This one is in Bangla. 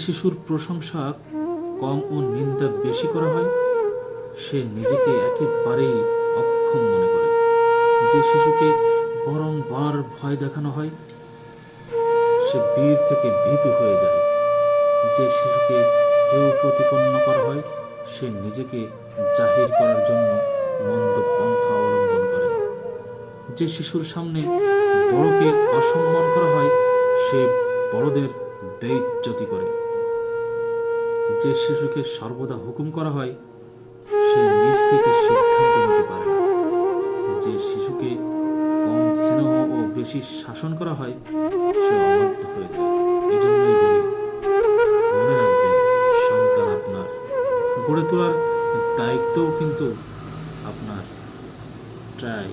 শিশুর প্রশংসা কম ও নিন্দা বেশি করা হয়, সে নিজেকে একেবারেই অক্ষম মনে করে। যে শিশুকে বারংবার ভয় দেখানো হয়, সে বীর থেকে ভীতু হয়ে যায়। যে শিশুকে হেয় প্রতিপন্ন করা হয়, সে নিজেকে জাহির করার জন্য মন্দ পন্থা অবলম্বন করে। যে শিশুর সামনে বড়কে অসম্মান করা হয়, সে বড়দের বেইজ্জতি করে। যে শিশুকে সর্বদা হুকুম করা হয়, সে নিজ থেকে সিদ্ধান্ত নিতে পারে না। যে শিশুকে কম স্নেহ ও বেশি শাসন করা হয়, সে অবাধ্য হয়ে যায়। এই জন্যই বলি, মনে রাখবেন, সন্তান আপনার, গড়ে তোলার দায়িত্বও কিন্তু আপনার। ট্রাই